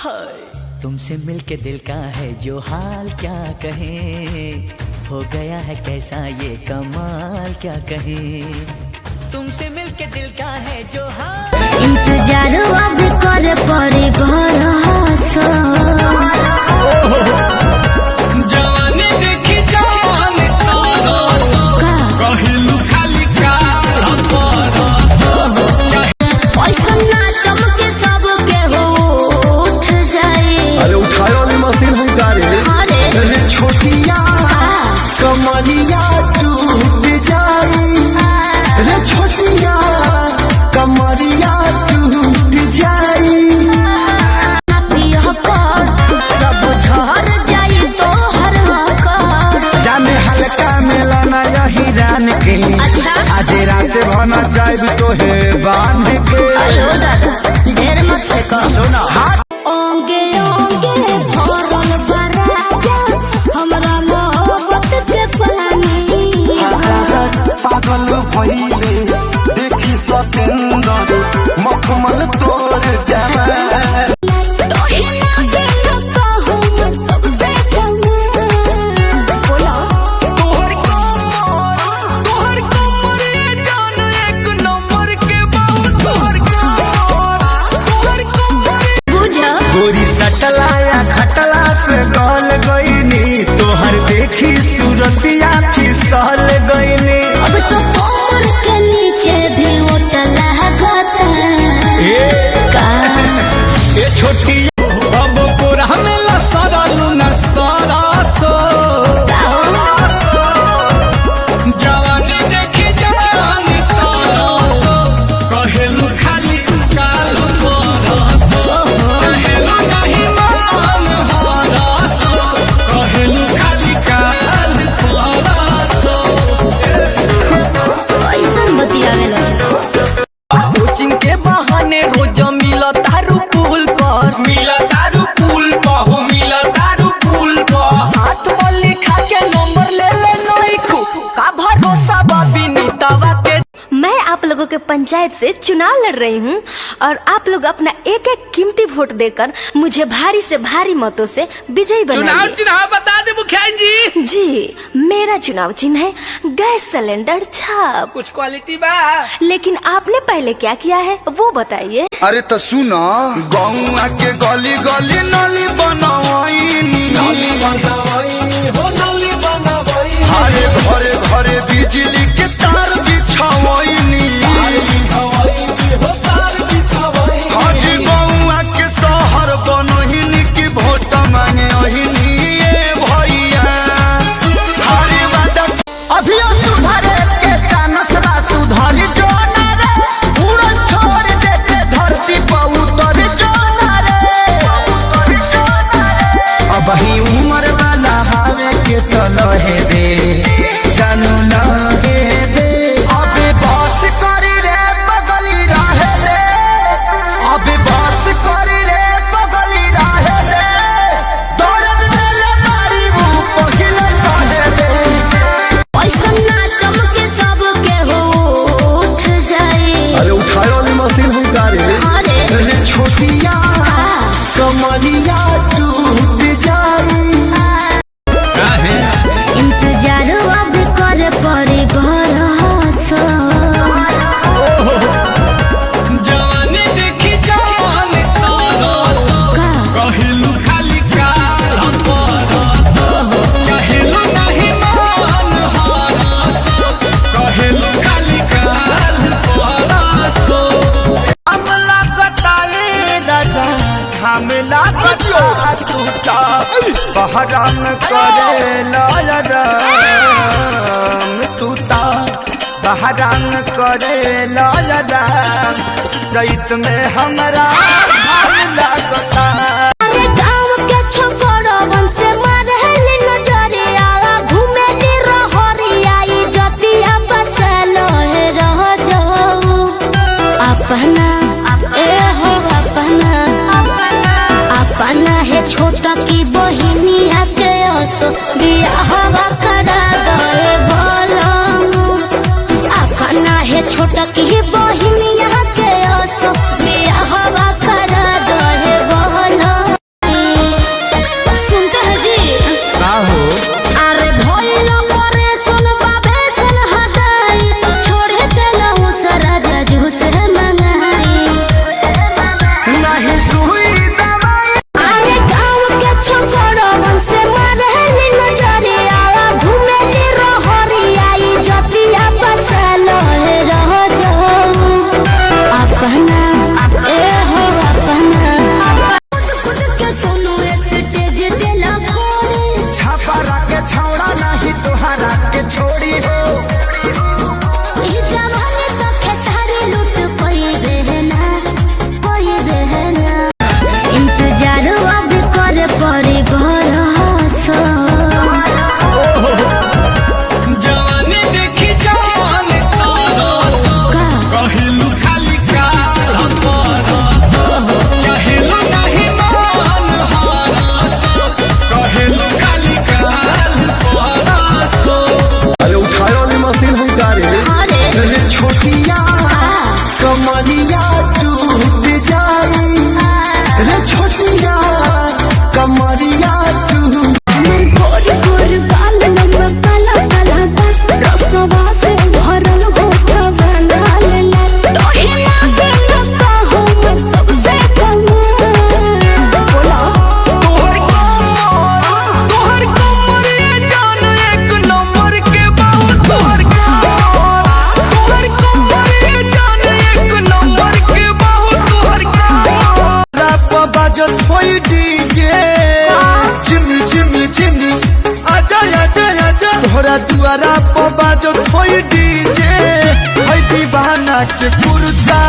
तुमसे मिलके दिल का है जो हाल क्या कहें, हो गया है कैसा ये कमाल क्या कहें। तुमसे मिलके दिल का है जो हाल, इंतजार अब करे पड़े भरोसा। जवानी देखी जवान तारा कहिलू खाली काल पैसा ना चमके सबके हो उठ जाए। अरे उठाए वाली मशीन है गाड़ी। अरे छोटिया कमरिया टूट जाए, अरे छोटिया कमरिया टूट जाए। सब झड़ जाए तो हर जाने हल्का मिलाना यही रान के। अच्छा आज रात भना जाए तो है बांध के। अयो दादा ढेर मत फेंको। सुना ओंगे ओंगे भरल बराजा हमरा मोहब्बत के पानी। पागल भइले देखी सतेंदर मखमल तोर जवान। तो ही ना दिल का हम सबसे कम। बोला तोहर कमर ये जान एक नंबर के बाबू। तोहर कमर बुझा गोरी सटलाया खटला से गल गईनी, तोहर देखी सूरतिया फिसल गईनी। अब तो कमर के नीचे भी उठला ए छोटी अब पूरा में लसरलू न सरासो। जवानी देखी जवानी तारा कहेलू खाली काल परसो। चाहेलू नहीं मान हरसो कहेलू खाली काल परसो। ऐसन बतियावे लगे। कोचिंग के बहाने रोज मिला तारू पुल पर, मिला दारू पुल पर हो, मिला दारू पुल पर। हाथ में लिखा के नंबर ले ले नहीं खू का भरोसा बाबी नीतावा के। मैं आप लोगों के पंचायत से चुनाव लड़ रही हूँ और आप लोग अपना एक एक कीमती वोट देकर मुझे भारी से भारी मतों से विजयी चुनाव बनाइए। चिन्ह बता दे मुखिया जी। जी मेरा चुनाव चिन्ह है गैस सिलेंडर छाप। कुछ क्वालिटी बा। लेकिन आपने पहले क्या किया है वो बताइए। अरे तो सुना गौआ के गली गली नली बनवाईनी। हरे घरे घरे बिजली के तार बिछावईनी। हाजी गौआ के शहर बनहिनी की वोट मांगे ओहिनी ए भैया। हरे वादा अभी सुधारे के चानसरा सुधारी जो ना रे, उड़न छोड़ दे के धरती पर उतर जो ना रे। अब ही उम्र वाला हावे के तलहे दे जानू लगे दे। अबे बस करी रे पगली रहे दे, अबे बस करी रे पगली रहे दे। दौड़न मेले मारी मुँह पहिले सहे दे। पैसा ना चमके सबके हो उठ जाए। अरे उठाए वाली मशीन है गाड़ी। अरे छोटिया कमरिया टूट जाए। इंतजार अब करे पड़े भरोसा। जवानी देखी जवान तारा कहिलू खाली काल परसो। चाहेलू नहीं मान हरसो कहेलू खाली काल परसो। हमला कटाए राजा हमला कटा टूटा बहराम करे लाल टूटा बहराम करे लाल चैत में हमरा हमला कटा। अरे गाँव के छोकरवन से मारेली नजरिया, घूमेली रहरिया, इज्जतिया बचलो है रह जाऊ। अपना ए हो अपना है छोटा की बहिनिया के असो बियाहवा करा गए बोलू। अपना है छोटा की बहिनिया के असो बियाहवा करा बाजो थोई डीजे चिमी चिमी चिमी आजा आजा आजा तोहरा दुआरा पर बाजो थोई डीजे है दीवाना के कुर्ता